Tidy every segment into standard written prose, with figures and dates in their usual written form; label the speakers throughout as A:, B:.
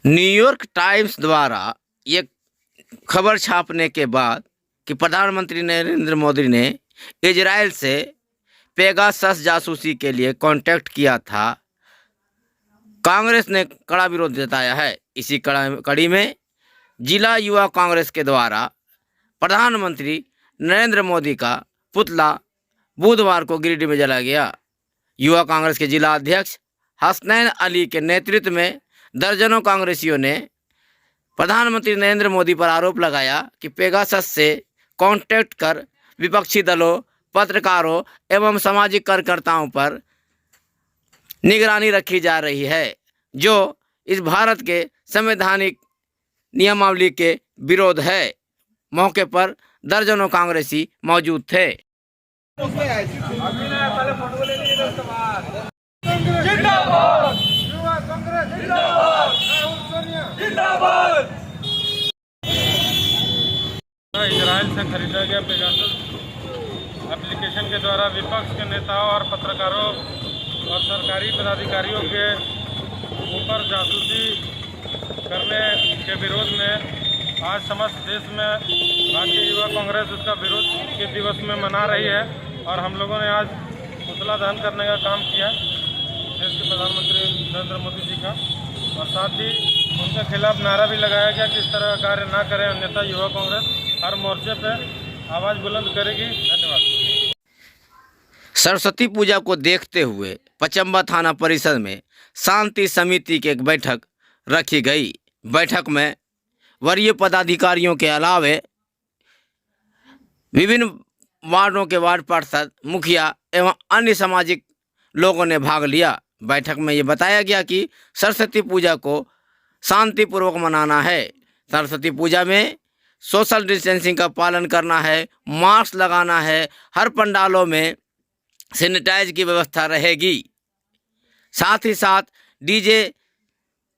A: New York times द्वारा ये खबर छापने के बाद कि प्रधानमंत्री नरेंद्र मोदी ने इजराइल से पेगासस जासूसी के लिए कांटेक्ट किया था, कांग्रेस ने कड़ा विरोध जताया है। इसी कड़ी में जिला युवा कांग्रेस के द्वारा प्रधानमंत्री नरेंद्र मोदी का पुतला बुधवार को गिरिडीह में जलाया गया। युवा कांग्रेस के जिला अध्यक्ष हसनैन अली के नेतृत्व में दर्जनों कांग्रेसियों ने प्रधानमंत्री नरेंद्र मोदी पर आरोप लगाया कि पेगासस से कांटेक्ट कर विपक्षी दलों, पत्रकारों एवं सामाजिक कार्यकर्ताओं पर निगरानी रखी जा रही है, जो इस भारत के संवैधानिक नियमावली के विरोध है। मौके पर दर्जनों कांग्रेसी मौजूद थे।
B: इजराइल से खरीदा गया पेगासस एप्लीकेशन के द्वारा विपक्ष के नेताओं और पत्रकारों और सरकारी पदाधिकारियों के ऊपर जासूसी करने के विरोध में आज समस्त देश में भारतीय युवा कांग्रेस उसका विरोध के दिवस में मना रही है। और हम लोगों ने आज पुतला दहन करने का काम किया देश के प्रधानमंत्री नरेंद्र मोदी जी का, और साथ ही उनके खिलाफ नारा भी लगाया गया कि इस तरह का कार्य ना करें, अन्यथा युवा कांग्रेस हर मोर्चे पर आवाज़ बुलंद करेगी। धन्यवाद।
A: सरस्वती पूजा को देखते हुए पचम्बा थाना परिसर में शांति समिति की एक बैठक रखी गई। बैठक में वरीय पदाधिकारियों के अलावे विभिन्न वार्डों के वार्ड पार्षद, मुखिया एवं अन्य सामाजिक लोगों ने भाग लिया। बैठक में ये बताया गया कि सरस्वती पूजा को शांतिपूर्वक मनाना है। सरस्वती पूजा में सोशल डिस्टेंसिंग का पालन करना है, मास्क लगाना है, हर पंडालों में सैनिटाइज की व्यवस्था रहेगी। साथ ही साथ डीजे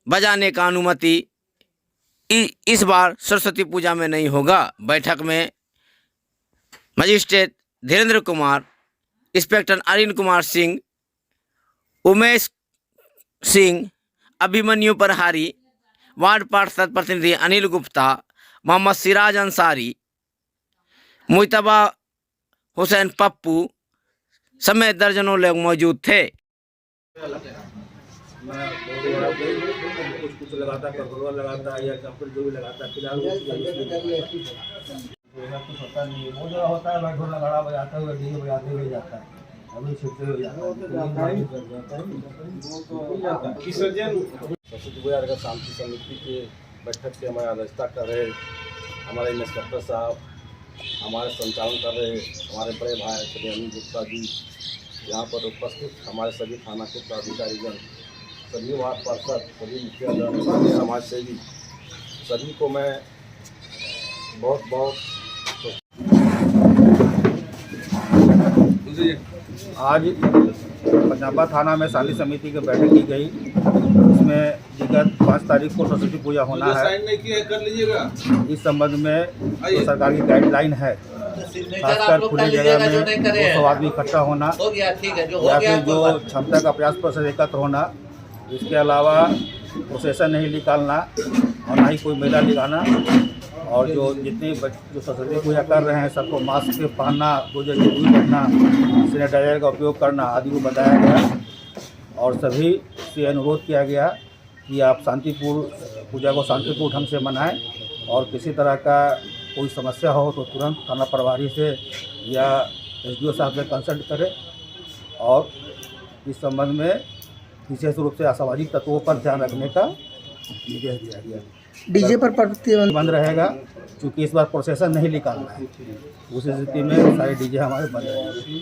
A: बजाने का अनुमति इस बार सरस्वती पूजा में नहीं होगा। बैठक में magistrate Dhirendra Kumar, inspector Arvind Kumar Singh, Umesh Singh, Abhimanyu Prahari, ward पार्षद प्रतिनिधि अनिल गुप्ता, मोहम्मद सिराज अंसारी, मुजतबा हुसैन पप्पू समेत दर्जनों लोग मौजूद थे।
C: कुछ लगाता कपड़ा लगाता या चप्पल जो भी लगाता फिलहाल कुछ होता नहीं है। वो जो होता है ढोल नगाड़ा बजाते हुए डीजे बजाते हुए जाता है, अभी छुट्टे हो जाता है। सरस्वती पूजा का शांति समिति के बैठक की हमारी अध्यक्षता कर रहे हमारे इंस्पेक्टर साहब, हमारे संचालन कर रहे हमारे बड़े भाई श्री अनिल गुप्ता जी, यहाँ पर उपस्थित हमारे सभी थाना के पदाधिकारीगण, सभी वार्ड पार्षद, सभी मुखिया जन, सभी समाज सेवी, सभी को मैं बहुत बहुत आज पचम्बा थाना में शांति समिति की बैठक की गई। इसमें विगत 5 तारीख को सरस्वती पूजा होना है। इस संबंध में जो सरकार की गाइडलाइन है, खासकर खुली जगह में 200 आदमी इकट्ठा होना या फिर जो क्षमता का 50% एकत्र होना, इसके अलावा प्रोसेसन नहीं निकालना और ना ही कोई मेला लगाना, और जो जितने जो सरस्वती पूजा कर रहे हैं सबको मास्क पहनना, 2 जगह दूरी रखना, सैनिटाइजर का उपयोग करना आदि को बताया गया। और सभी से अनुरोध किया गया कि आप शांतिपूर्ण पूजा को शांतिपूर्ण ढंग से मनाएं, और किसी तरह का कोई समस्या हो तो तुरंत थाना प्रभारी से या SDO साहब से कंसल्ट करें। और इस संबंध में विशेष रूप से असामाजिक तत्वों पर ध्यान रखने का निर्देश दिया गया। डीजे पर प्रतिबंध रहेगा, क्योंकि इस बार प्रोसेसन नहीं निकालना है। उस स्थिति में सारे डीजे हमारे बंद रहेंगे।